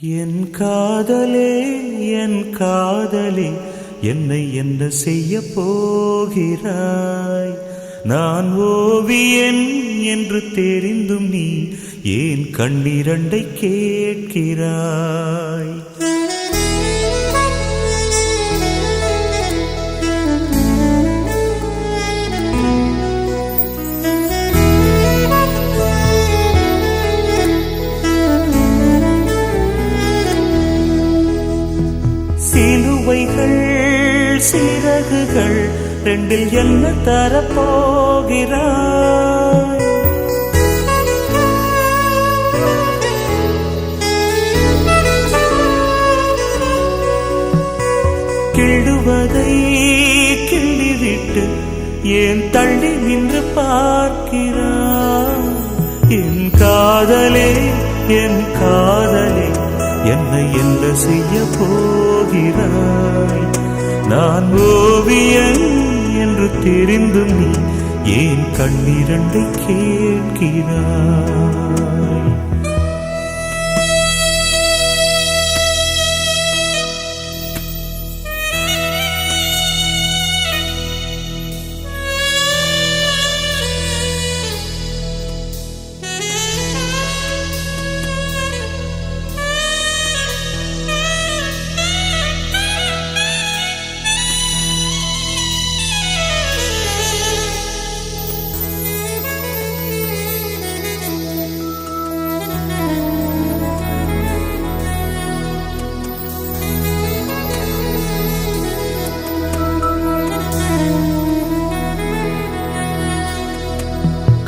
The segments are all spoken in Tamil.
என் காதலே என் காதலே என்னை என்ன செய்ய போகிறாய்? நான் ஓவியன் என்று தெரிந்தும் நீ ஏன் கண்ணிரண்டை கேட்கிறாய்? சிலுவைகள் சிறகுகள் ரெண்டில் என்ன தரப்போகிறாய்? கிள்ளுவதை கிள்ளிவிட்டு ஏன் தள்ளி நின்று பார்க்கிறாய்? என் காதலே என் காதலே என்னை என்ன செய்ய போகிறாய்? நான் ஓவியன் என்று தெரிந்தும் நீ ஏன் கண்ணிரண்டை கேட்கிறாய்?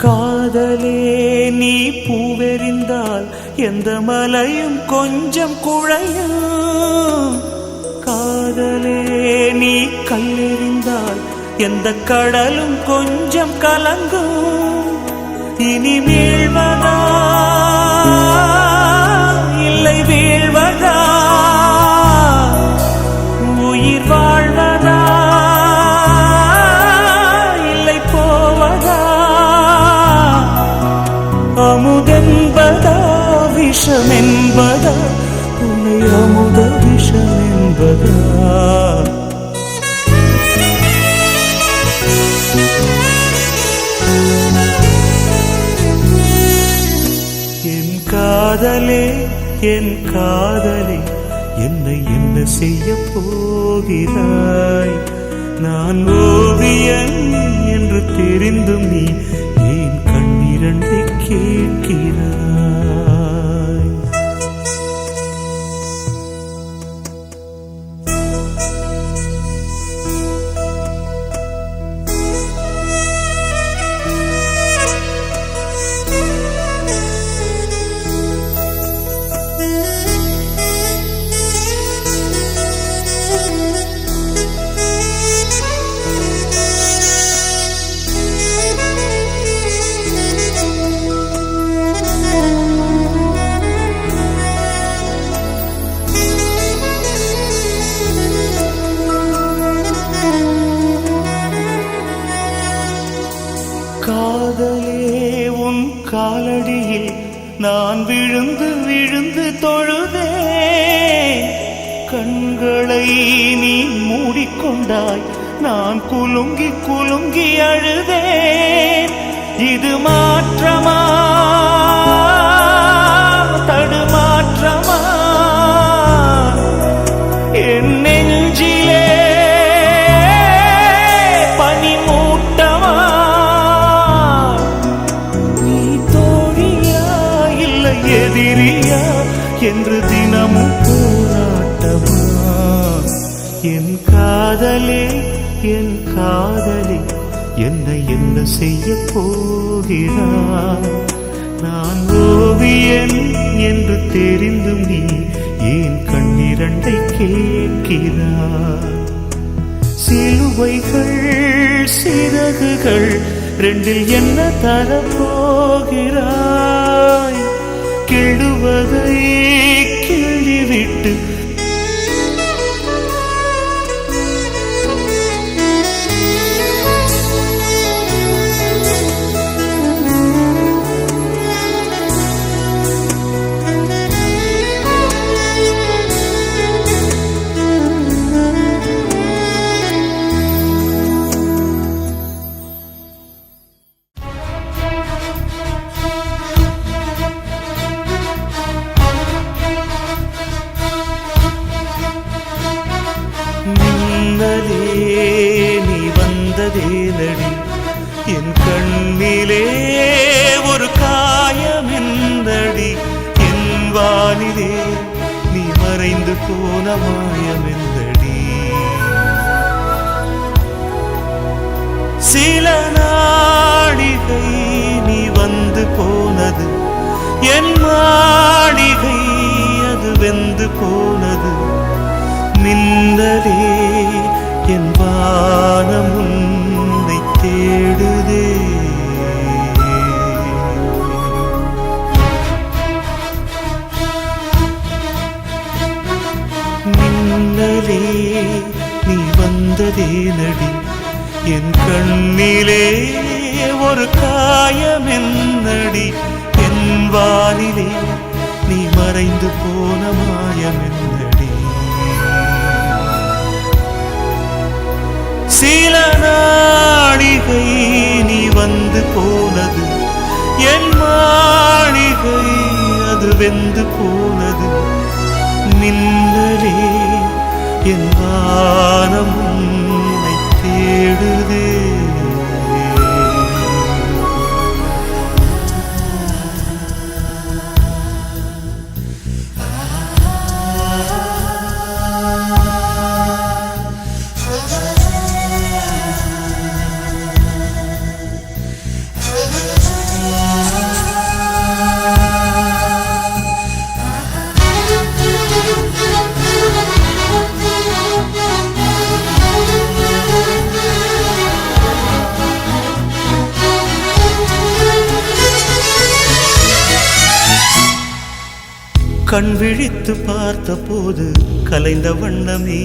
காதலே நீ பூவெறிந்தால் எந்த மலையும் கொஞ்சம் குழையும். காதலே நீ கல்லெறிந்தால் எந்த கடலும் கொஞ்சம் கலங்கும். இனி வீழ்வதா இல்லை வீழ்வதா, உயிர் வாழ்வதா இல்லை போவதா, அமுதென்பதா விஷமென்பதா, உன்னை அமுத விஷமென்பதா? என் காதலே என் காதலே என்னை என்ன செய்ய போகிறாய்? நான் ஓவியன் என்று தெரிந்தும் நீ ஏன் கண்ணிரண்டை கேட்கிறாய்? காதலே உன் காலடியில் நான் விழுந்து விழுந்து தொழுதேன். கண்களை நீ மூடிக்கொண்டாய், நான் குலுங்கி குலுங்கி அழுதேன். இது மாற்றமா தடுமாற்றமா? என் நெஞ்சிலே பனிமூட்டமா? நீ தோழியா இல்லை எதிரியா என்று தினமும் போராட்டமா? என் காதலே என் காதலே என்னை என்ன செய்ய போகிறாய்? நான் ஓவியன் என்று தெரிந்தும் நீ ஏன் கண்ணிரண்டை கேட்கிறாய்? சிலுவைகள் சிறகுகள் ரெண்டில் என்ன தரப்போகிறாய்? கிள்ளுவதை கிள்ளிவிட்டு வந்ததேனடி என் கண்ணிலே ஒரு காயமெந்தடி என் வானிலே நீ மறைந்து போன மாயமெந்தடி சில நாடிகை நீ வந்து போனது என் மாளிகை அது வெந்து போனது மின்னலே என் வானம் உன்னை தேடுதே மின்னலே நீ வந்ததேனடி என் கண்ணிலே ஒரு காயமென்னடி என் வானிலே நீ மறைந்து போன மாயமென்னடி சில நாளிகை நீ வந்து போனது என் மாளிகை அது வெந்து போனது மின்னலே என் வானம் உன்னை தேடுதே கண் விழித்து பார்த்த போது கலைந்த வண்ணமே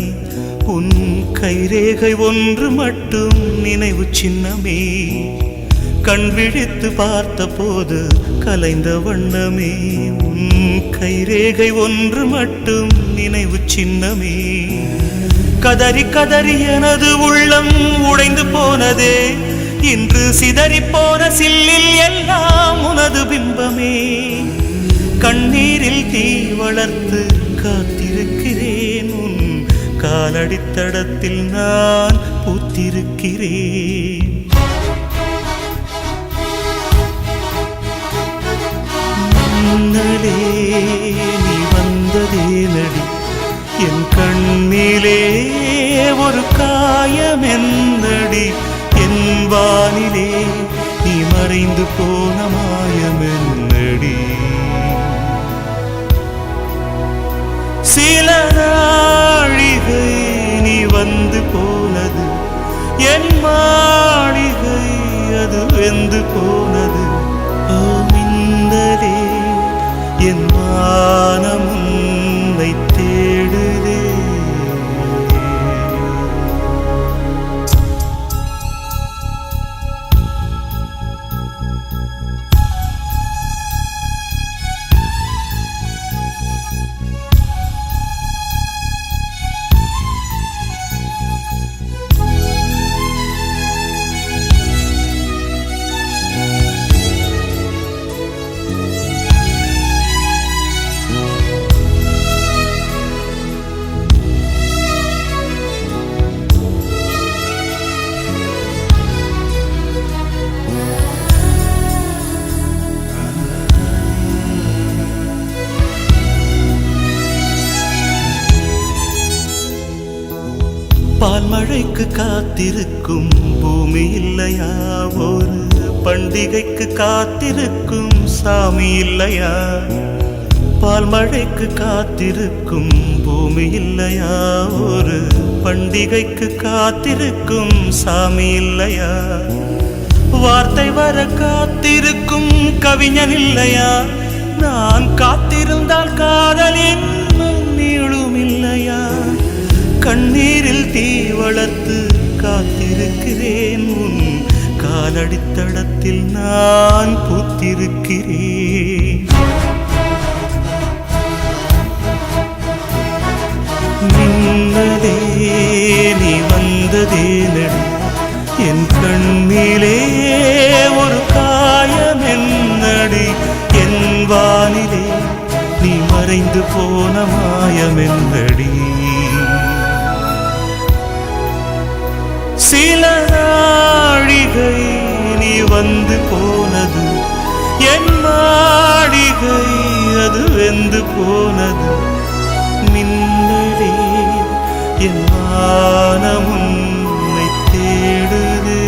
உன் கைரேகை ஒன்று மட்டும் நினைவு சின்னமே கண் விழித்து பார்த்த போது கலைந்த வண்ணமே உன் கைரேகை ஒன்று மட்டும் நினைவு சின்னமே கதறி கதறி எனது உள்ளம் உடைந்து போனதே இன்று சிதறி போன சில்லில் எல்லாம் உனது பிம்பமே கண்ணீரில் தீ வளர்த்து காத்திருக்கிறேன் உன் காலடித்தடத்தில் நான் பூத்திருக்கிறேன் மின்னலே நீ வந்ததேனடி என் கண்ணிலே ஒரு காயமென்னடி என் வானிலே நீ மறைந்து போன மாயமென்னடி சில நாழிகை நீ வந்து போனது என் மாளிகை அது வெந்து போனது ஓ மின்னலே என் வானம் உன்னை தேடுதே பால்மழைக்கு காத்திருக்கும் பூமி இல்லையா ஒரு பண்டிகைக்கு காத்திருக்கும் சாமி இல்லையா பால்மழைக்கு காத்திருக்கும் பூமி இல்லையா ஒரு பண்டிகைக்கு காத்திருக்கும் சாமி இல்லையா வார்த்தை வர காத்திருக்கும் கவிஞன் இல்லையா நான் காத்திருந்தால் காதலின் நீளும் இல்லையா கண்ணீரில் தீ வளர்த்து காத்திருக்கிறேன் உன் காலடித்தடத்தில் நான் பூத்திருக்கிறேன் மின்னலே நீ வந்ததேனடி என் கண்ணிலே ஒரு காயமென்னடி என் வானிலே நீ மறைந்து போன மாயமென்னடி சில நாழிகை நீ வந்து போனது என் மாளிகை அது வெந்து போனது மின்னலே என் வானம் உன்னை தேடுதே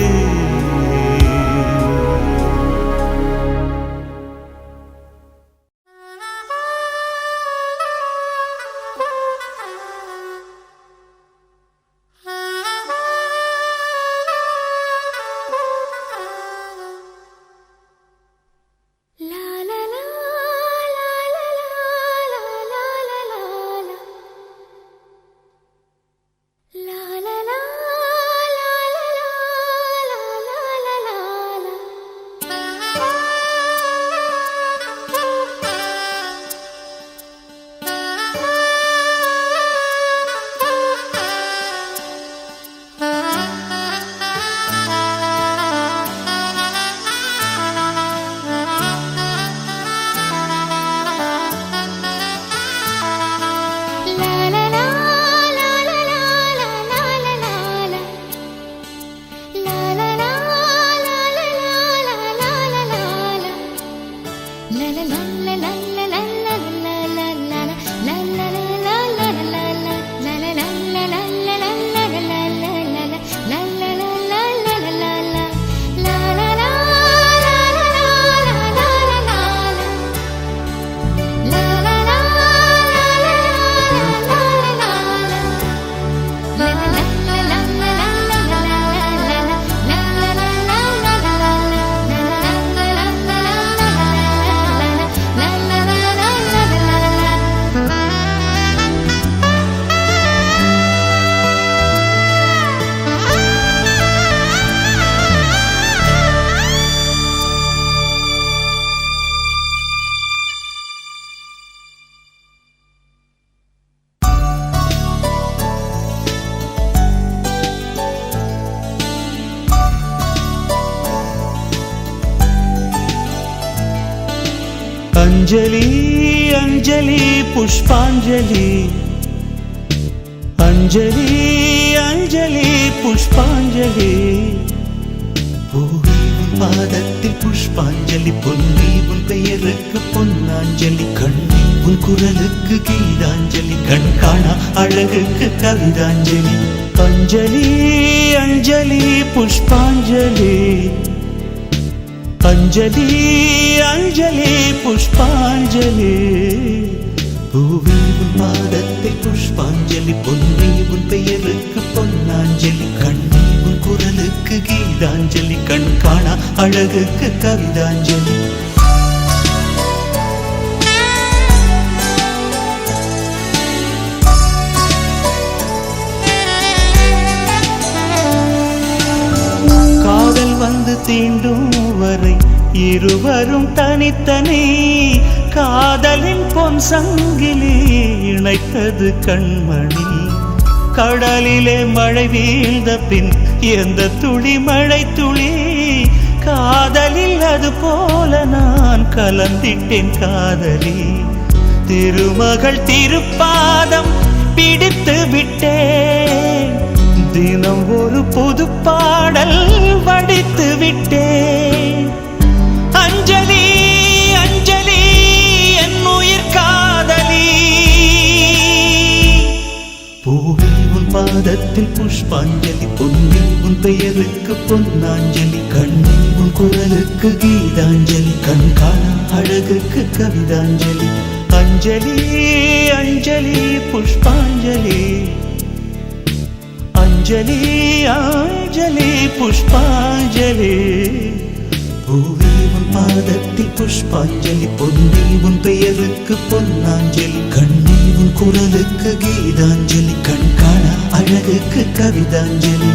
अंजलि अंजलि पुष्पांजलि अंजलि अंजलि पुष्पांजलि பூவே உன் பாதத்தில் புஷ்பாஞ்சலி பொன்னி உன் பெயருக்கு பொன்னாஞ்சலி கண்ணி உன் குரலுக்கு கீதாஞ்சலி கண் காணா அழகுக்கு கவிதாஞ்சலி अंजलि अंजलि पुष्पांजलि अंजलि अंजलि पुष्पांजलि பூவே உன் பாதத்தில் புஷ்பாஞ்சலி பொன்னி உன் பெயருக்கு பொன்னாஞ்சலி கண்ணி உன் குரலுக்கு கீதாஞ்சலி கண் காணா அழகுக்கு கவிதாஞ்சலி காதல் வந்து தீண்டும் வரை இருவரும் தனித்தனி காதலின் பொன் சங்கிலி இணைத்தது கண்மணி கடலிலே மழை வீழ்ந்த பின் எந்த துளி மழை துளி காதலில் அது போல நான் கலந்திட்டேன் காதலி திருமகள் திருப்பாதம் பிடித்து விட்டேன் தினம் ஒரு புது பாடல் வடித்து விட்டேன் अंजलि अंजलि என் உயிர் காதலி பூவே உன் பாதத்தில் புஷ்பாஞ்சலி பொன்னி உன் பெயருக்கு பொன்னாஞ்சலி கண்ணி உன் குரலுக்கு கீதாஞ்சலி கண் காணா அழகுக்கு கவிதாஞ்சலி अंजलि अंजलि पुष्पांजलि अंजलि अंजलि पुष्पांजलि பூவே உன் பாதத்தில் புஷ்பாஞ்சலி பொன்னி உன் பெயருக்கு பொன்னாஞ்சலி கண்ணி உன் குரலுக்கு கீதாஞ்சலி கண் காணா அழகுக்கு கவிதாஞ்சலி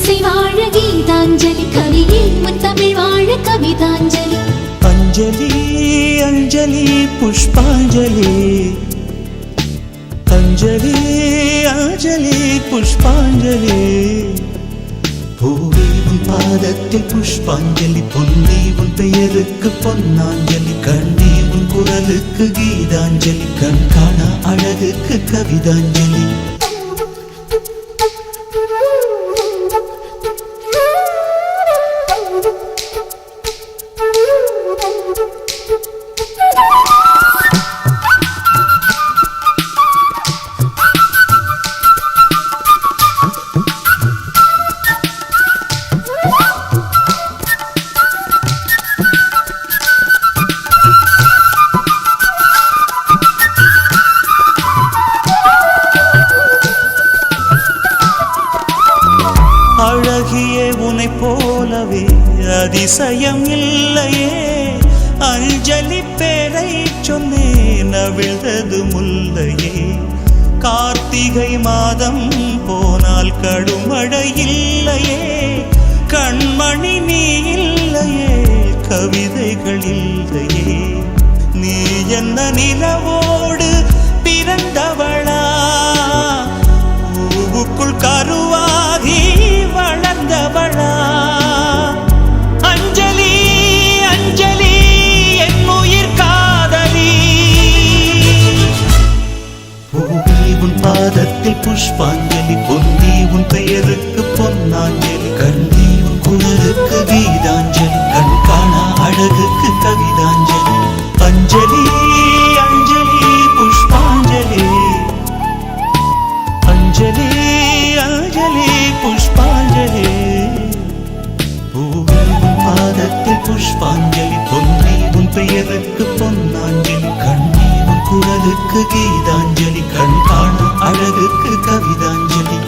இசை வாழ கீதாஞ்சலி கவியில் முத்தமிழ் வாழ கவிதாஞ்சலி அஞ்சலி அஞ்சலி புஷ்பாஞ்சலி அஞ்சலி அஞ்சலி புஷ்பாஞ்சலி பூவே உன் பாதத்தில் புஷ்பாஞ்சலி பொன்னி உன் பெயருக்கு பொன்னாஞ்சலி கண்ணே உன் குரலுக்கு கீதாஞ்சலி கண் காண அழகுக்கு கவிதாஞ்சலி அழகியே உனை போலவே அதிசயம் இல்லையே அஞ்சலி பேரை சொன்னேன் அவிழ்ந்தது முல்லையே கார்த்திகை மாதம் போனால் கடுமழை இல்லையே கண்மணி நீ இல்லையே கவிதைகள் இல்லையே நீ என்ன நிலவோடு பிறந்தவளா பூவுக்குள் கருவாகி வளர்ந்தவளா அஞ்சலி அஞ்சலி என் உயிர் காதலி பூவே உன் பாதத்தில் புஷ்பாஞ்சலி பொன்னி உன் பெயருக்கு பொன்னாஞ்சலி கண்ணி உன் குரலுக்கு கீதாஞ்சலி கண் காண அழகுக்கு கவிதாஞ்சலி அஞ்சலி அஞ்சலி புஷ்பாஞ்சலி அஞ்சலி அஞ்சலி புஷ்பாஞ்சலி பூவே உன் பாதத்தில் புஷ்பாஞ்சலி பொன்னி உன் பெயருக்கு பொன்னாஞ்சலி கண்ணி உன் குரலுக்கு கீதாஞ்சலி கண் காண அழகுக்கு கவிதாஞ்சலி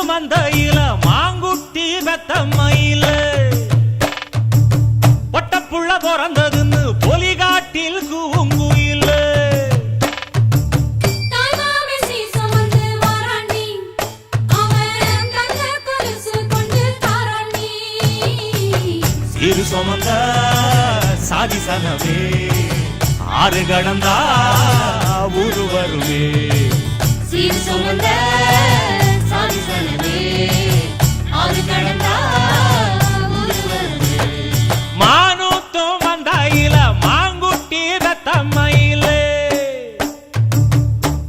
மந்தையில மாங்குட்டி பெத்தம்மையில பொட்டப்புள்ள பிறந்ததுன்னு பொலிகாட்டில் கூங்குயில இரு சுமந்த சாதி சனவே ஆறு கடந்தா ஊரு வருவே சீர் சுமந்த சாதி சனவே ஆறு கடந்தா ஊரு வருவே மானூத்தும் மந்தையில மாங்குட்டி பெத்தம்மையில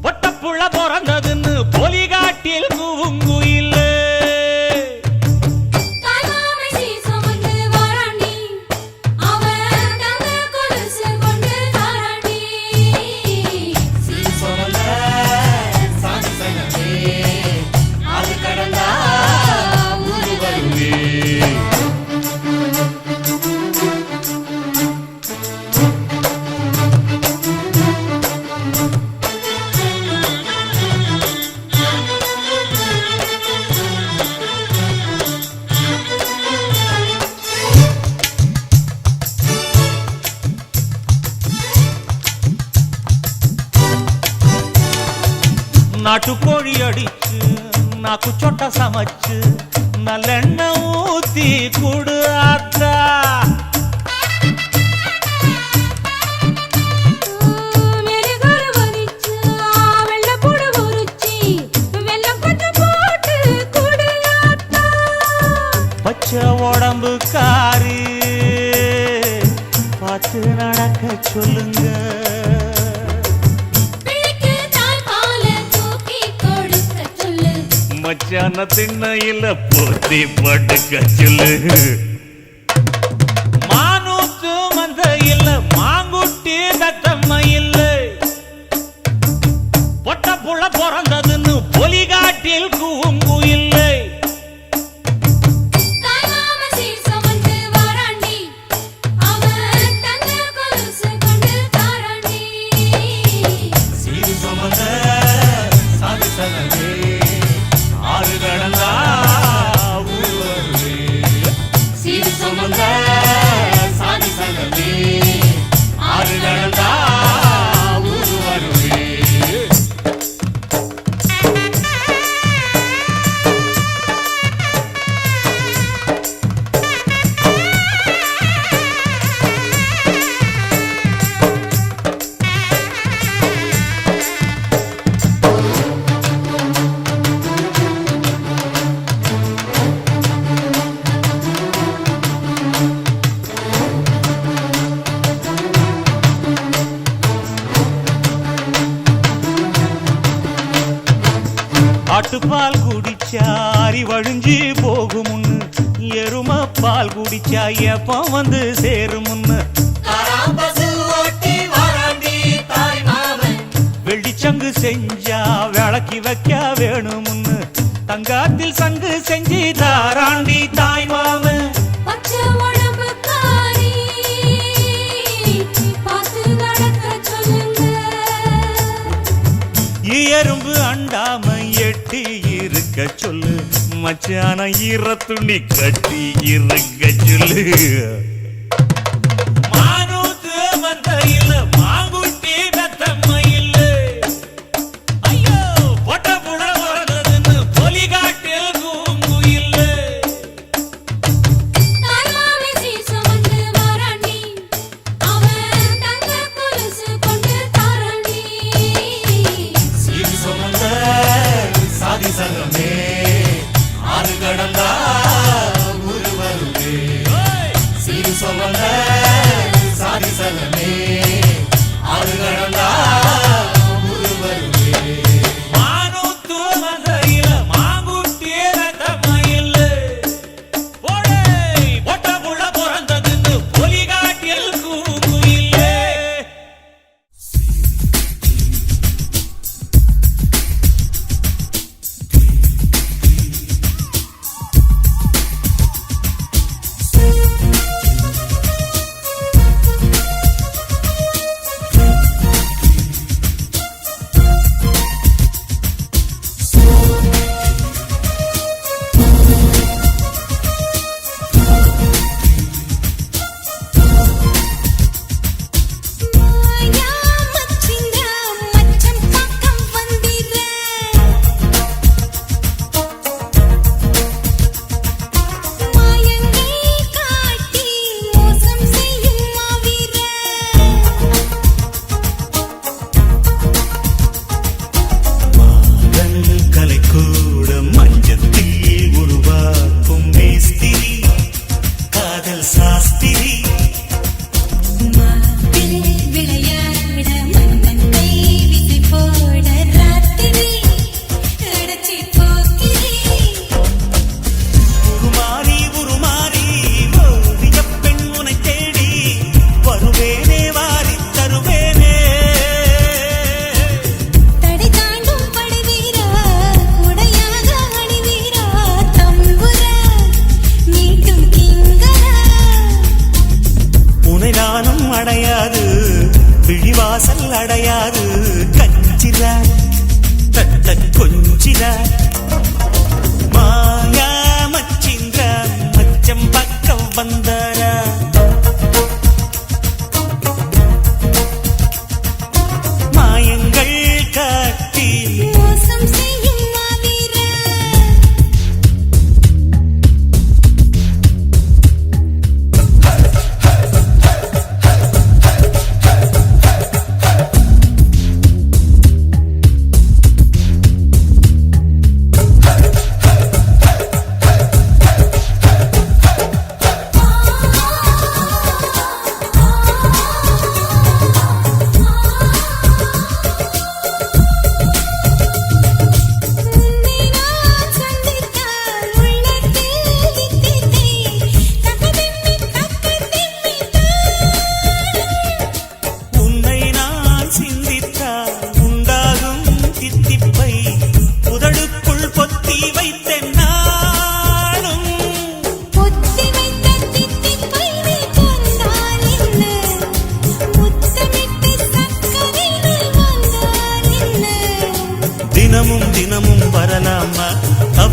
பொட்டப்புள்ள பிறந்ததுன்னு பொலிகாட்டில் கூங்குயில நாட்டுக்கோழி அடிச்சு நாக்கு சொட்ட சமைச்சு நல்லெண்ணெய் ஊத்தி குடு ஆத்தா பச்சை உடம்பு காரி பார்த்து நடக்க சொல்லுங்க பிள்ளைக்கு தாய்ப்பாலை தூக்கி கொடுக்க மச்சான திண்ணையில போத்தி படுக்க சொல்லு மானூத்து மந்த இல்ல மாங்குட்டி தத்தம்ம இல்ல பொட்ட புள்ள பிறந்ததுன்னு பொலிகாட்டில் கூங்கு இல்லை ஆட்டுப்பால் குடிச்சா அரி வழிஞ்சி போகுமுன்னு எரும பால் குடிச்சா எப்ப வந்து சேருமுன்னு வெள்ளிச்சங்கு செஞ்சா விளக்கி வைக்க வேணுமுன்னு தங்காத்தில் சங்கு செஞ்சு தாராண்டி தாய் மாமன் எறும்பு அண்டாம எட்டி இருக்க சொல்லு மச்சான ஈர துணி கட்டி இருக்க சொல்லு மானூத்து மந்த இல்ல மாங்குட்டி பெத்தம்ம இல்ல ஐயோ பொட்ட புட பிறந்ததுன்னு பொலிகாட்டில் கூங்கு இல்ல சாதி சங்கமே ஆறு கடந்தா ஊரு வருவே சீரு சொந்த சாதி சங்கமே ஆறு கடந்தா ஊரு வருவே மானூத்து மந்தையில மாங்குட்டிய தம்மையில் போடே பொட்ட புள்ள பிறந்ததுன்னு பொலிகாட்டில் கூங்கு இல்லே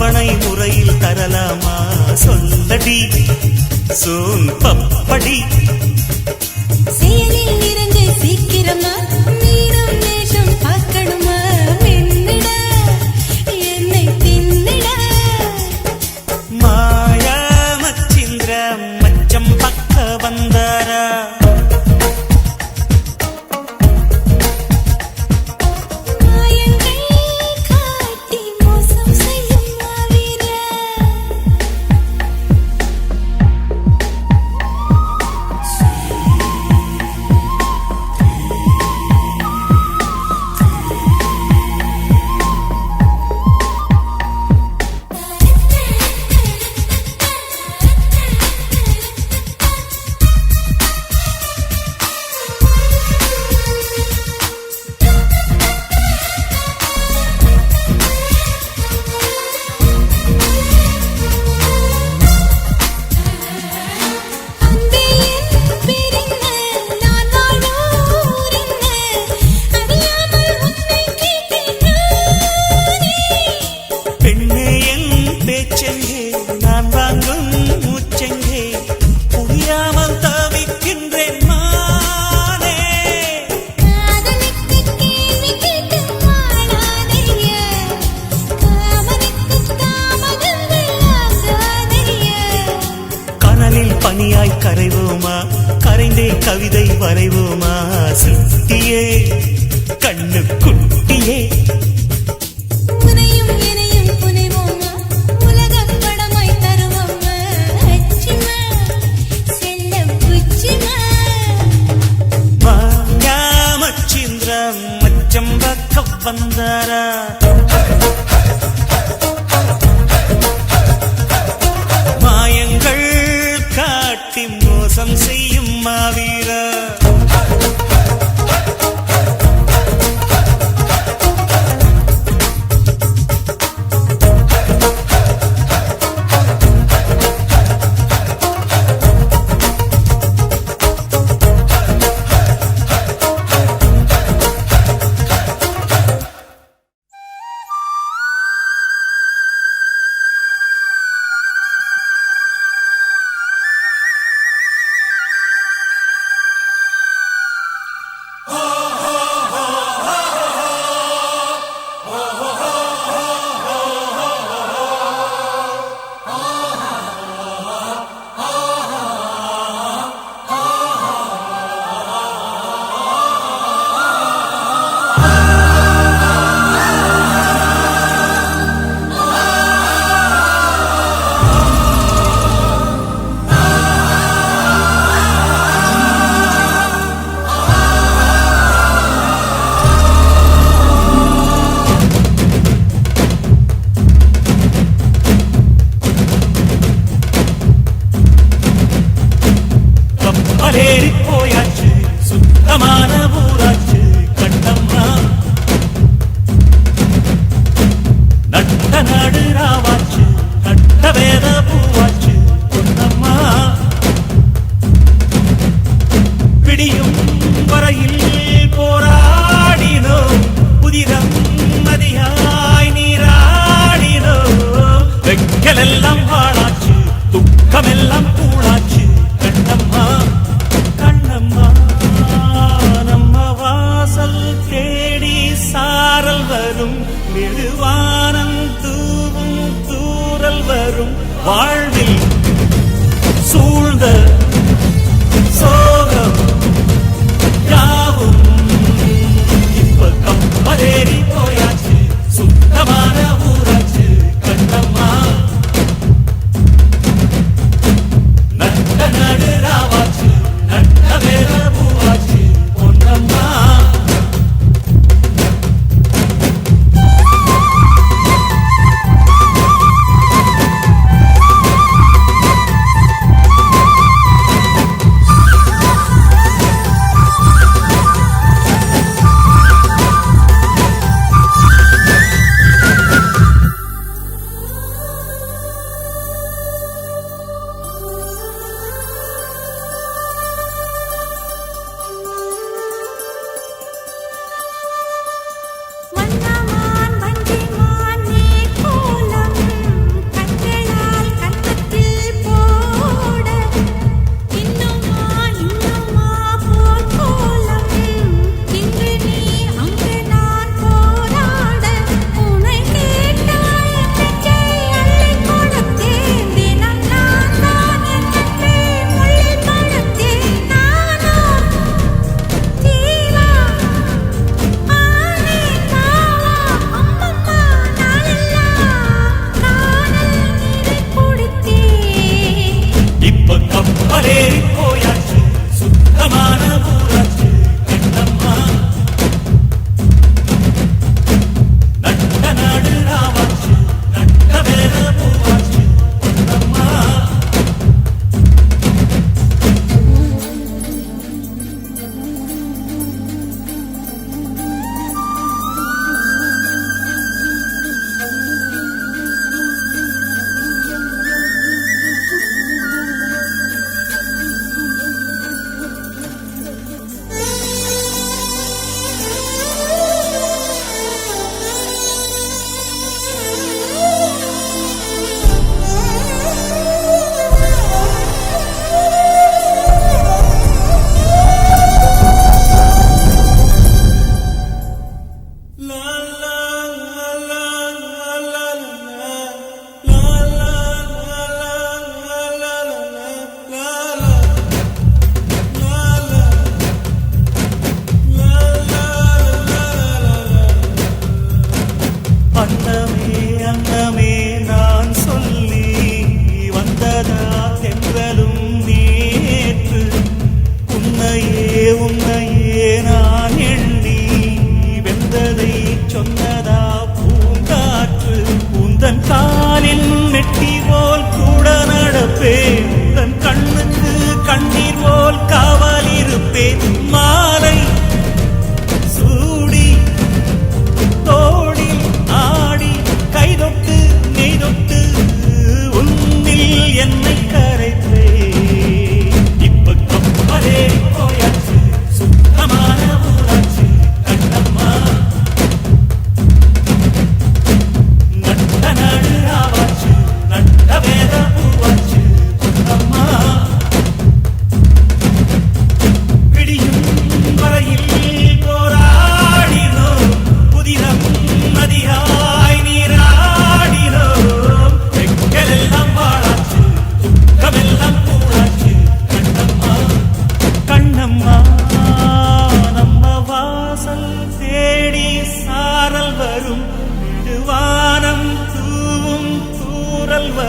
தவணை முறையில் தரலாமா சொல்லடி சோன் பப்படி செயலில் இறங்கு சீக்கிரமா நீரும் நேசம் பார்க்கணுமா வெண்ணிட என்னை தின்னிட மாயா மச்சிந்திர மச்சம் பக்க வந்தாரா மாயங்கள் காட்டி மோசம் செய்யும் மாவீரா பெண்ணே என் பேச்செங்கே நான் வாங்கும் மூச்செங்கே புரியாமல் தவிக்கின்றேன் மானே கனலில் பனியாய் கரைவோமா கரைந்தே கவிதை வரைவோமா சுட்டியே கண்ணு குட்டியே மாயா மச்சிந்திர மச்சம் பக்க வந்தாரா மாயங்கள் காட்டி மோசம் செய்யும் மாவீரா கப்பலேறி போயாச்சு சுத்தமான ஊராச்சு கண்ணம்மா நட்ட நாடு ராவாச்சு நட்ட வேத பூவாச்சு பொன்னம்மா பிடியும் வரையில் போராடினோ புதிரம் நதியாய் நீராடினோ வெக்கலெல்லாம் வாழாச்சு துக்கமெல்லாம் கூழாச்சு கண்ணம்மா கண்ணம்மா நம்ம வாசல் தேடி சாரல் வரும் நெடுவானம் தூவும் தூரல் வரும் வாழ்வில் சூழ்ந்த சோகம் யாவும் இப்ப கப்பலேறி போயாச்சு சுத்தமான ஊராச்சு கண்ணம்மா நட்ட நடு ராவாச்சு நட்ட வேற பூவாச்சு பொன்னம்மா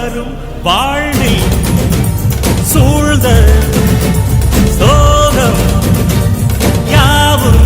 வரும் வாழ்வில் சூழ்ந்த சோகம் யாவும்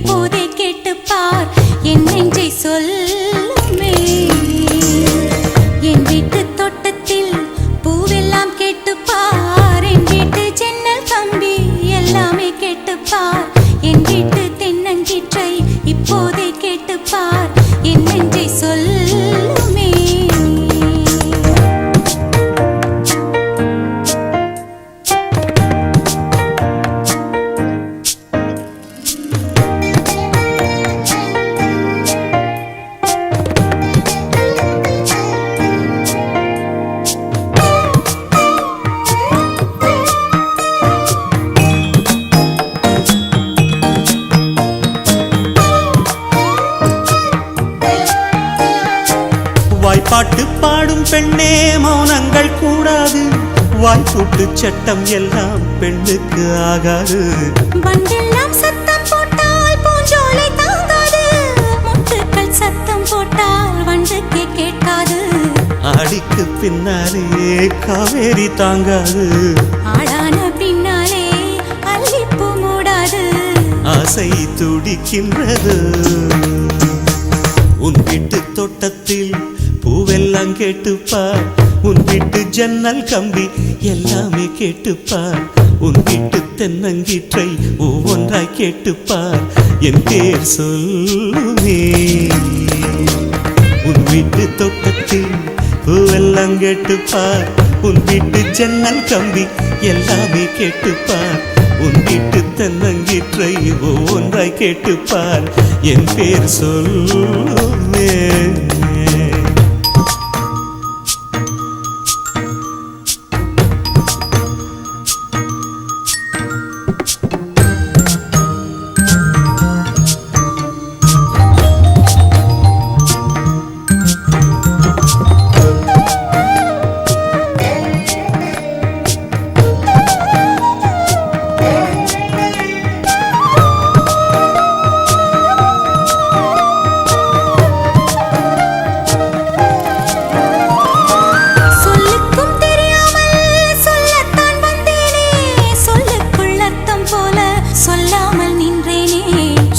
இப்போதே கேட்டுப்பார் என் நெஞ்சை சொல்லுமே என் வீட்டு தோட்டத்தில் பூவெல்லாம் கேட்டுப்பார் என் வீட்டு ஜன்னல் கம்பி எல்லாமே கேட்டுப்பார் என் வீட்டு தென்னங்கீற்றை இப்போதே கேட்டுப்பார் என் நெஞ்சை சொல்லுமே வாய்ப்பாட்டு பாடும் பெண்ணே மௌனங்கள் கூடாது வாய்ப்பூட்டு சட்டம் எல்லாம் பெண்ணுக்கு ஆகாது வண்டெல்லாம் சத்தம் போட்டால் பூஞ்சோலை தாங்காது முட்டுக்கள் சத்தம் போட்டால் வண்டுக்கே கேட்காது ஆடிக்கு பின்னாலே காவேரி தாங்காது ஆளான பின்னாலே அல்லிப்பூ மூடாது ஆசை துடிக்கின்றது உன் வீட்டு தோட்டத்தில் பூவெல்லாம் கேட்டுப்பார் உன் வீட்டு ஜன்னல் கம்பி எல்லாமே கேட்டுப்பார் உன் வீட்டு தென்னங்கீற்றை ஒவ்வொன்றாய் கேட்டுப்பார் என் பேர் சொல்லுமே உன் வீட்டு தோட்டத்தில் பூவெல்லாம் கேட்டுப்பார் உன் வீட்டு ஜன்னல் கம்பி எல்லாமே கேட்டுப்பார் உன் வீட்டு தென்னங்கீற்றை ஒவ்வொன்றாய் கேட்டுப்பார் என் பேர் சொல்லுமே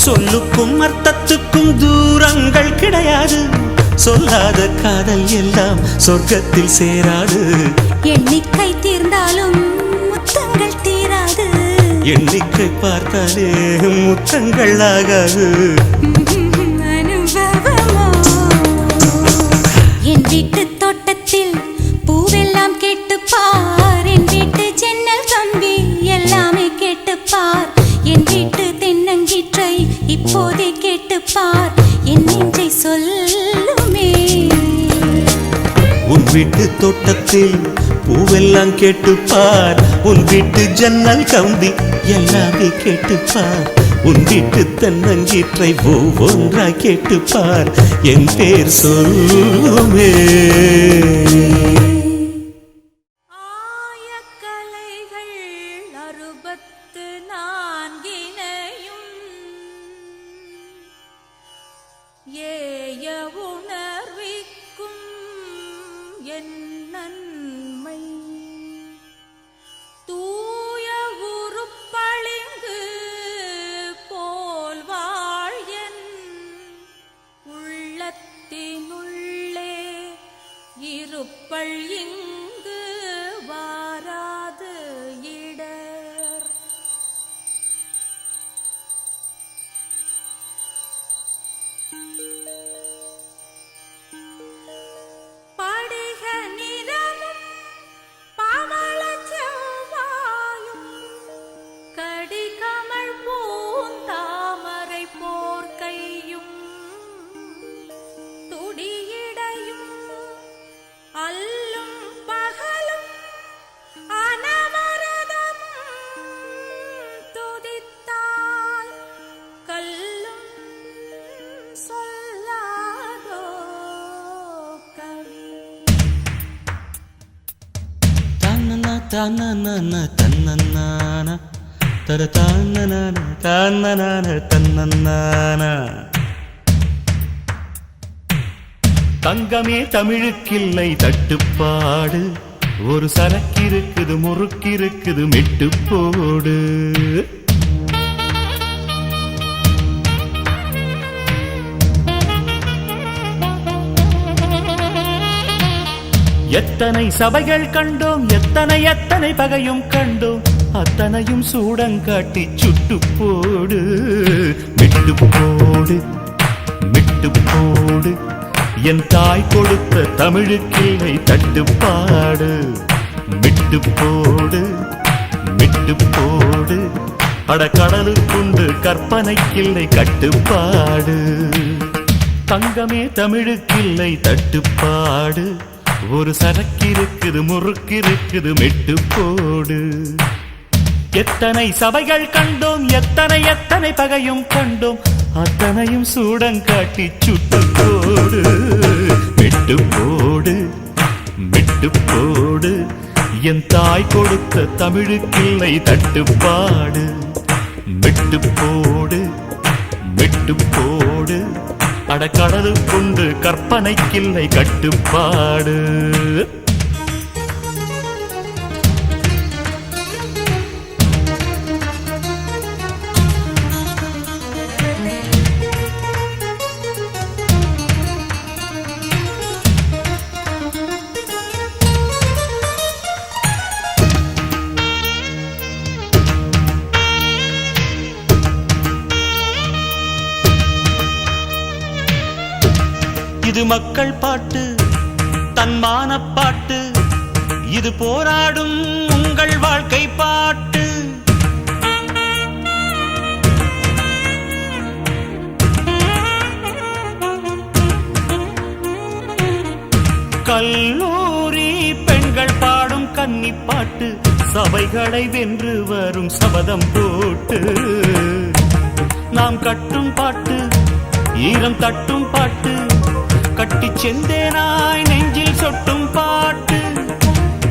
சொல்லுக்கும் அர்த்தத்துக்கும் தூரங்கள் கிடையாது சொல்லாத காதல் எல்லாம் சொர்க்கத்தில் சேராது எண்ணிக்கை தீர்ந்தாலும் முத்தங்கள் தீராது எண்ணிக்கை பார்த்தாலே முத்தங்கள் ஆகாது அனுபவமோ என் வீட்டு தோட்டத்தில் பூவெல்லாம் கேட்டுப்பார் என் வீட்டு ஜன்னல் கம்பி எல்லாமே கேட்டுப்பார் என் வீட்டு தென்னங்கீற்றை இப்போதே கேட்டுப்பார் என் நெஞ்சை சொல்லுமே உன் வீட்டு தோட்டத்தில் பூவெல்லாம் கேட்டுப்பார் உன் வீட்டு ஜன்னல் கம்பி எல்லாமே கேட்டுப்பார் உன் வீட்டு தென்னங்கீற்றை ஒவ்வொன்றாய் கேட்டுப்பார் என் பேர் சொல்லுமே ஏய உணர்விக்கும் என் நன்மை தூய உருப்பளிங்கு போல் வாழ்யன் உள்ளத்தினுள்ளே இருப்பள் இங்கு வாராது இடர் படிக நிறமும் பவள செவ்வாயும் கடிகமழ் பூந்தாமரை போர்க்கையும் துடியிடையும் அல்லும் பகலும் அனவரதமும் துதித்தால் கல்லும் சொல்லாதோ கவி தன்னனா தன்னனா தன்னனானா தர தன்னனா தன்னனான தன்னனானா தங்கமே தமிழுக்கில்லை தட்டுப்பாடு ஒரு சரக்கிருக்குது முறுக்கிருக்குது மெட்டு போடு எத்தனை சபைகள் கண்டோம், எத்தனை எத்தனை பகையும் கண்டோம், அத்தனையும் சூடங்காட்டி சுட்டு போடு, விட்டு போடு, விட்டு போடு. என் தாய் கொடுத்த தமிழுக்கில்லை தட்டுப்பாடு, விட்டு போடு, விட்டு போடு. அட கடலுக்குண்டு கற்பனைக்கில்லை கட்டுப்பாடு, தங்கமே தமிழுக்கில்லை தட்டுப்பாடு. ஒரு சரக்கிருக்குது முறுக்கிருக்குது மெட்டு போடு. எத்தனை சபைகள் கண்டோம், எத்தனை எத்தனை பகையும் கண்டோம், அத்தனையும் சூடங்காட்டி சுட்டு போடு, மெட்டு போடு, மெட்டு போடு. என் தாய் கொடுத்த தமிழுக்கில்லை தட்டுப்பாடு, மெட்டு போடு, மெட்டு போடு. அட கடலுக்குண்டு கற்பனைக்கில்லை கட்டுப்பாடு. இது மக்கள் பாட்டு, தன்மான பாட்டு, இது போராடும் உங்கள் வாழ்க்கை பாட்டு. கல்லூரி பெண்கள் பாடும் கன்னி பாட்டு, சபைகளை வென்று வரும் சபதம் போட்டு. நாம் கட்டும் பாட்டு, ஈரம் தட்டும் பாட்டு, கட்டி செந்தேனாய் நெஞ்சில் சொட்டும் பாட்டு.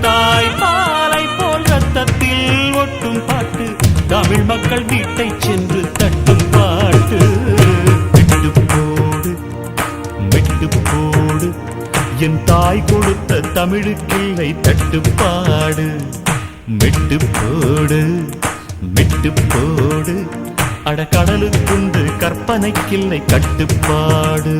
தாய் பாலை போல் ரத்தத்தில் ஒட்டும் பாட்டு, தமிழ் மக்கள் வீட்டை சென்று தட்டும் பாட்டு. விட்டு போடு, விட்டு போடு. என் தாய் கொடுத்த தமிழுக்கில்லை தட்டுப்பாடு, விட்டு போடு, விட்டு போடு. அட கடலுக்குண்டு கற்பனைக்கில்லை கட்டுப்பாடு.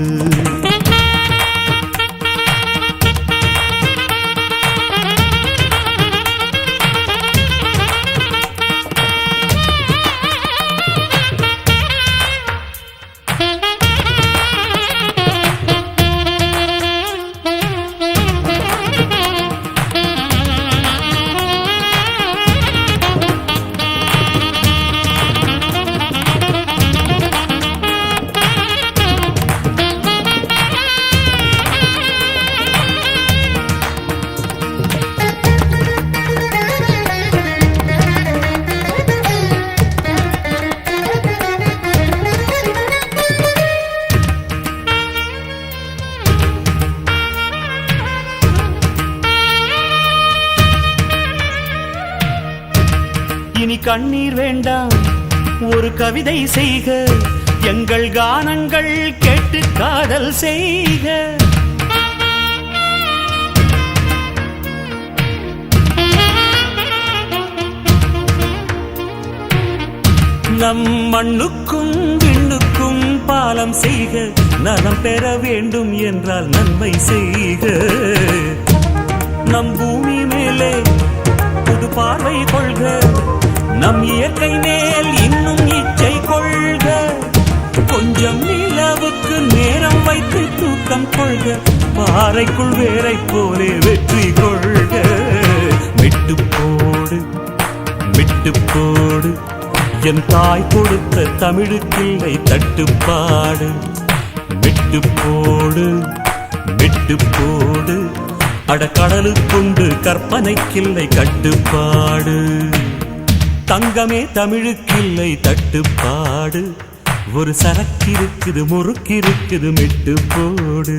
இனி கண்ணீர் வேண்டாம், ஒரு கவிதை செய்க, எங்கள் கானங்கள் கேட்டு காதல் செய்க. நம் மண்ணுக்கும் விண்ணுக்கும் பாலம் செய்க, நலம் பெற வேண்டும் என்றால் நன்மை செய்க. நம் பூமி மேலே புது பார்வை கொள்க, நம் இயற்கை மேல் இன்னும் இச்சை கொள்க. கொஞ்சம் நிலவுக்கு நேரம் வைத்து தூக்கம் கொள்க, பாறைக்குள் வேரை போலே வெற்றி கொள்க. விட்டு போடு, விட்டு போடு. என் தாய் கொடுத்த தமிழுக்கில்லை தட்டுப்பாடு, விட்டு போடு, விட்டு போடு. அட கடலுக்குண்டு கற்பனைக்கில்லை கட்டுப்பாடு, தங்கமே தமிழுக்கில்லை தட்டுப்பாடு. ஒரு சரக்கிருக்குது முறுக்கிருக்குது மெட்டு போடு.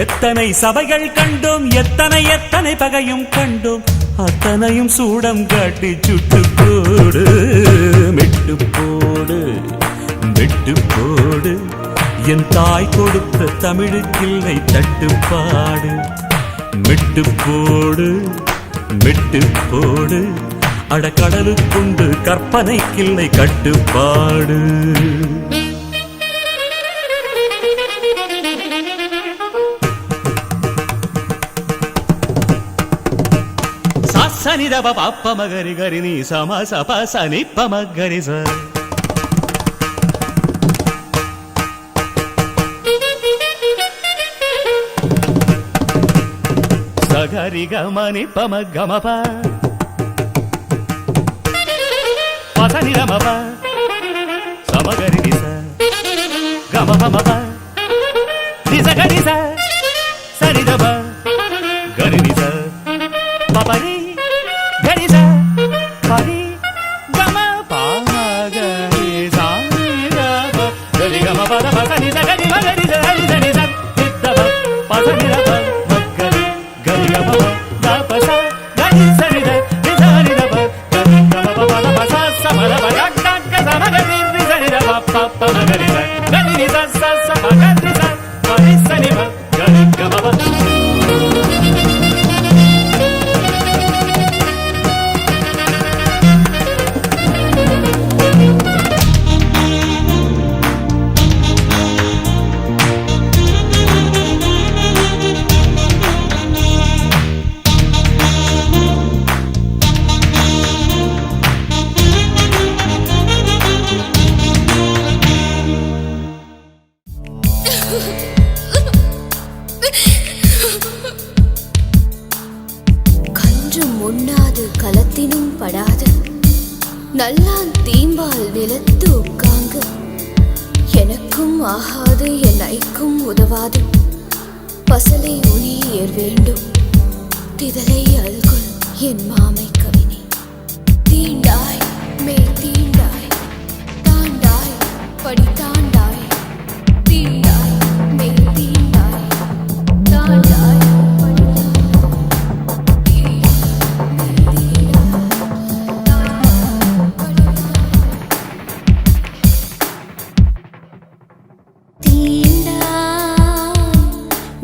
எத்தனை சபைகள் கண்டோம், எத்தனை எத்தனை பகையும் கண்டோம், அத்தனையும் சூடம் காட்டி சுட்டு போடு, மெட்டு போடு, மெட்டு போடு. என் தாய் கொடுத்த தமிழுக்கில்லை தட்டுப்பாடு, மெட்டு போடு, மெட்டு போடு. அட கடலுக்குண்டு கற்பனைக்கில்லை கட்டுப்பாடு. సని దబ పప్ప మగరి గరి నీ సమ సప సని పమ గరి స సగరి గమని పమ గమప పసని రమప సమగరి నిస గమపమప నిస గరిస సరిదబ గరినిస పపరి గరిస పరి గమ పాగరిస నిరబ గరి గమ పద పసని స గరి మగరిస హరిస నిస నిద్దబ పసని రబ మగరి గరి గమ దపస గరి సరిద నిస నిదబ గరి గమ పద పస సమర బగ గగ సమగరి నిస నిదబ పప మగరిస గరి నిస స స మగరిస పరిస నిబ గరి గమ கன்றும் உண்ணாது களத்தினும் படாது நல்லான் தீம்பால் நிலத்து உட்காங்கு எனக்கும் ஆகாது என் ஐக்கும் உதவாது பசலை உனியர் வேண்டும் திதலை அல்குல் என் மாமை கவினே தீண்டாய் மெய் தீண்டாய் தாண்டாய் படி தாண்டாய் தீண்டாய் மெய் தீண்டாய் தாண்டாய் படி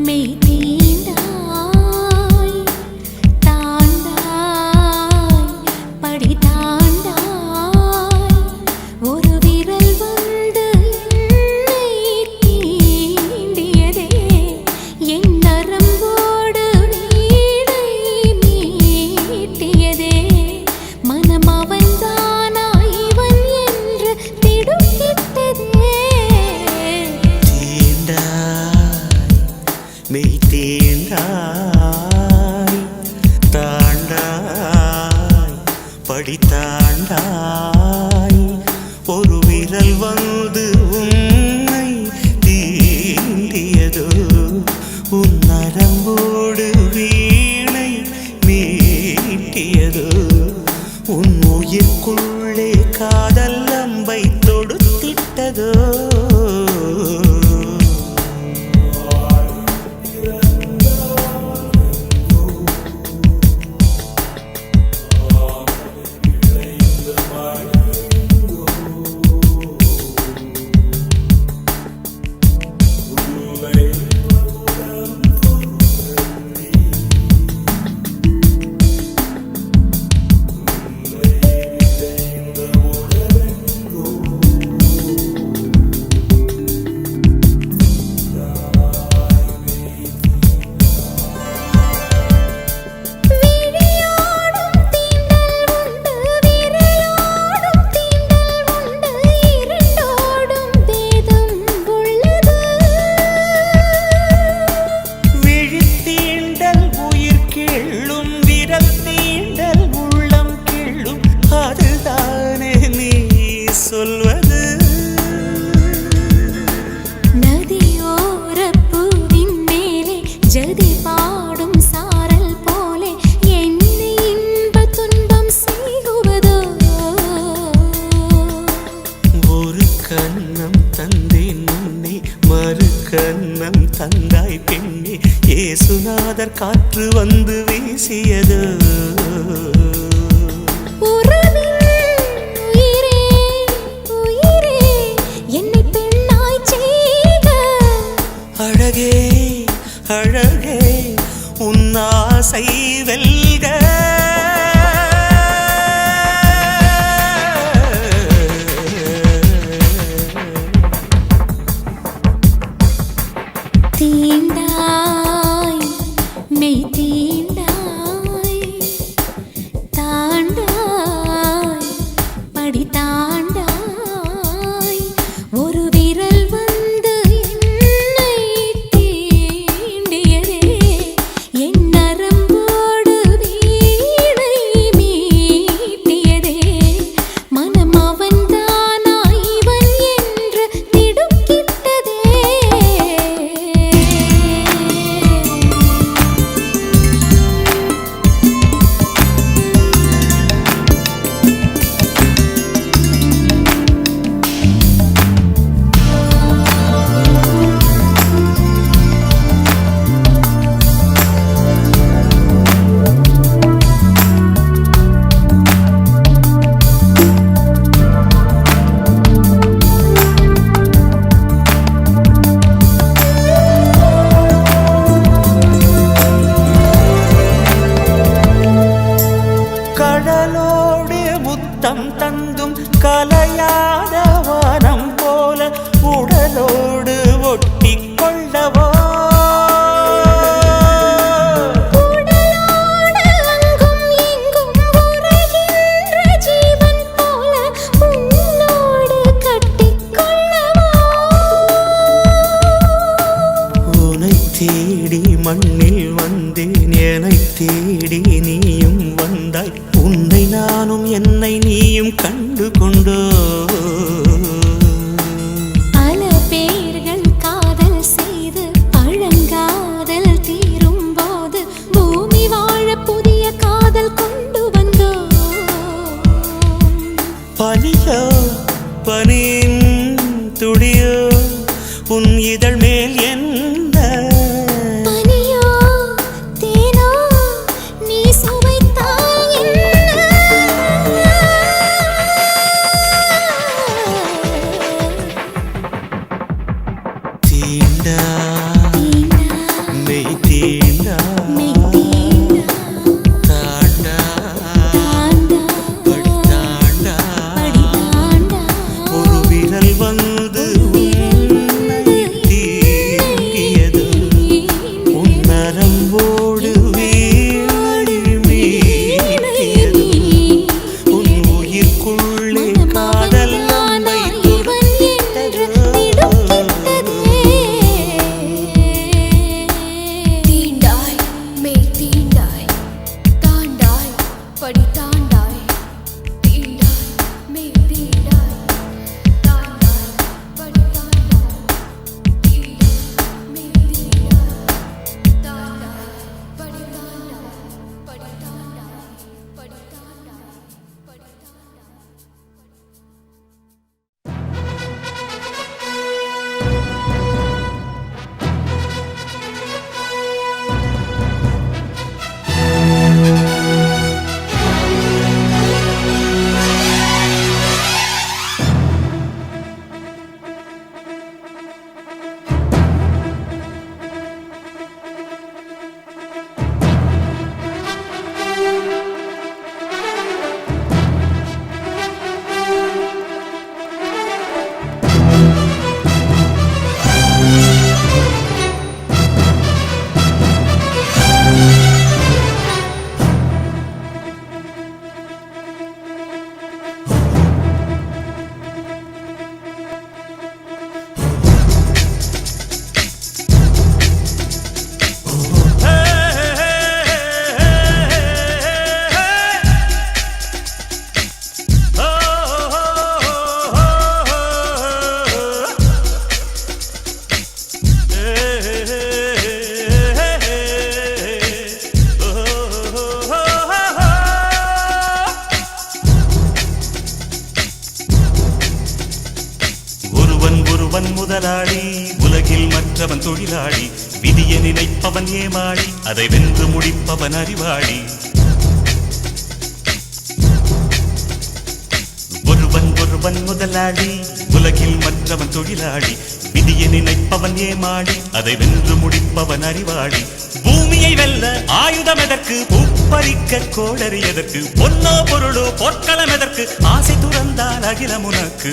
மெய் தீண்டாய் தாண்டாய் படி தாண்டாய் ஒரு விரல் வந்து என்னை தீண்டியதே என் நரம்போடு நீடை மீட்டியதே மனம் அவன்தானா இவன் என்று திடுக்கிட்டதே மெய் தீண்டாய் தாண்டாய் படி தாண்டாய் ஒரு விரல் வந்து உன்னை தீண்டியதோ உன் நரம்போடு வீணை மீட்டியதோ உன் உயிர்க்குள்ளே காதல் அம்பை தொடுத்திட்டதோ கன்னம் தந்தாய் பெண்ணே ஏசுநாதர் காற்று வந்து வீசியது அழகே அழகே உன்னாசை வெல்க தீண்டாய் மெய் தீண்டாய் மண்ணில் வந்தேன் என்னை தேடி நீயும் வந்தாய் உன்னை நானும் என்னை நீயும் கண்டு கொண்டோ பல பேர்கள் காதல் செய்து பழங்காதல் தீரும் போது பூமி வாழ புதிய காதல் கொண்டு வந்தோம் பனியோ பனியின் துடியோ உன் இதழ் மேல் என்ன பனியோ தேனோ நீ சுவைத்தால் என்ன தீண்டா மெய் தீண்டா தாண்டா படி தாண்டா ஒரு விரல் வந்து உன்னை தீண்டியது உன் நரம்போடு வீணை மீட்டியது உன் உயிர்க்குள்ளே காதல் நம்மை துடித்தது தீண்டாய் மெய் தீண்டாய் தாண்டாய் படி தாண்டாய் தீண்டாய் மெய் தீண்டாய் தாண்டாய் படி தாண்டாய் தீண்டாய் மெய் தீண்டாய் தாண்டாய் படி தாண்டாய் படி தாண்டாய் படி தாண்டாய் படி தாண்டாய் ஒருவன் முதலாளி உலகில் மற்றவன் தொழிலாளி விதியை நினைப்பவன் ஏமாளி அதை வென்று முடிப்பவன் அறிவாளி ஒருவன் முதலாளி உலகில் மற்றவன் தொழிலாளி விதியை நினைப்பவன் ஏமாளி அதை வென்று முடிப்பவன் அறிவாளி பூமியை வெல்ல ஆயுதம் எதற்கு பூப்பறிக்க கோடரி எதற்கு பொன்னோ பொருளோ பொற்களம் எதற்கு ஆசை துறந்தால் அகிலம் உனக்கு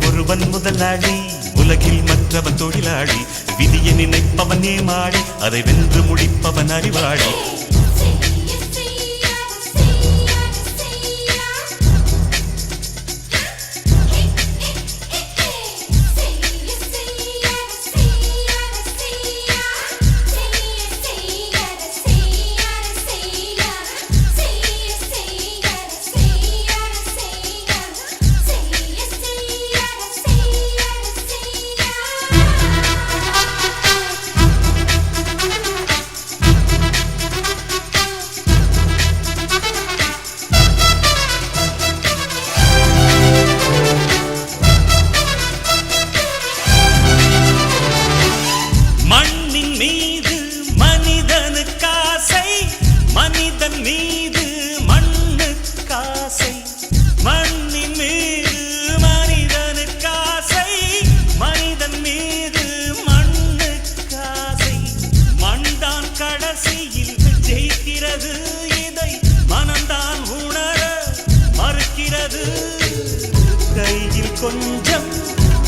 ஒருவன் முதலாளி உலகில் மற்றவன் தொழிலாளி விதியை நினைப்பவன் ஏமாளி அதை வென்று முடிப்பவன் அறிவாளி கொஞ்சம்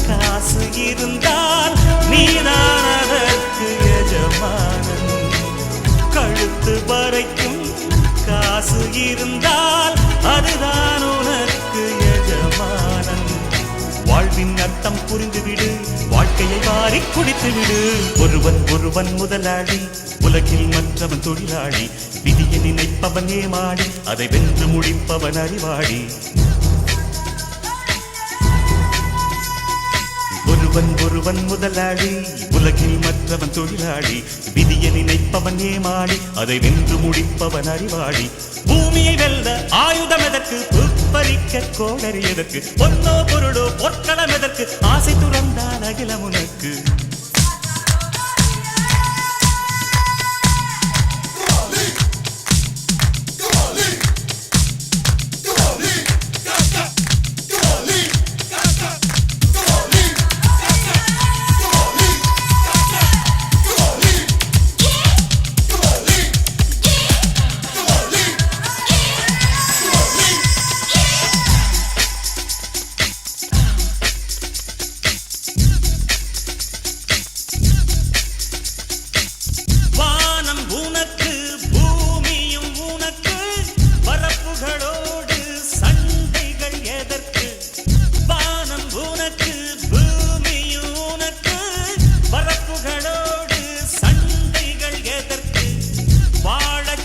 காசு இருந்தால் நீதான் அதற்கு எஜமானன். கழுத்து வரைக்கும் காசு இருந்தால் அதுதான் உனக்கு எஜமானன். வாழ்வில் வாழ்வின் அர்த்தம் புரிந்துவிடு, வாழ்க்கையை வாரி குடித்து விடு. ஒருவன் ஒருவன் முதலாளி, உலகில் மற்றவன் தொழிலாளி. விதியை நினைப்பவன் ஏமாடி, அதை வென்று முடிப்பவன் அறிவாளி. ஒருவன் ஒருவன் முதலாளி, உலகில் மற்றவன் தொழிலாளி. விதியை நினைப்பவன் ஏமாடி, அதை வென்று முடிப்பவன் அறிவாளி. பூமியை வெல்ல ஆயுதம் எதற்கு, பறிக்க கோடரி எதற்கு, பொன்னோ பொருளோ பொற்களம் எதற்கு, ஆசை துறந்தால் அகிலம் உனக்கு.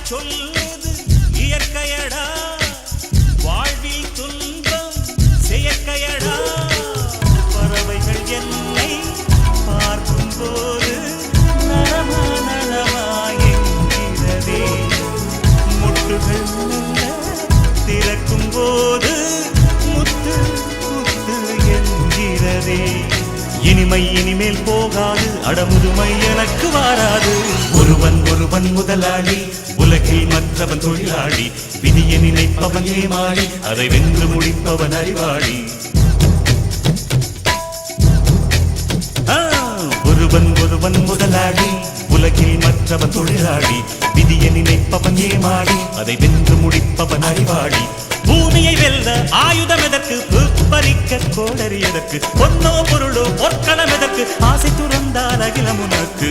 சொல்வது இயற்கையடா, வாழ்வில் துன்பம் செயற்கையடா. பறவைகள் என்னை பார்க்கும் போது நலமா நலமா என்கிறதே, முட்டுகள் திறக்கும் போது முத்து முத்து என்கிறதே. இனிமை இனிமேல் போகாது, அடமுதுமை எனக்கு வாராது. ஒருவன் ஒருவன் முதலாளி, உலகில் மற்றவன் தொழிலாளி. விதியை நினைப்பவன் ஏமாளி, அதை வென்று முடிப்பவன் அறிவாளி. ஒருவன் ஒருவன் முதலாளி, உலகில் மற்றவன் தொழிலாளி. விதியை நினைப்பவன் ஏமாளி, அதை வென்று முடிப்பவன் அறிவாளி. பூமியை வெல்ல ஆயுதம் எதற்கு, பறிக்க கோடரி எதற்கு, பொன்னோ பொருளோ பொற்களம் எதற்கு, ஆசை துறந்தால் அகிலம் உனக்கு.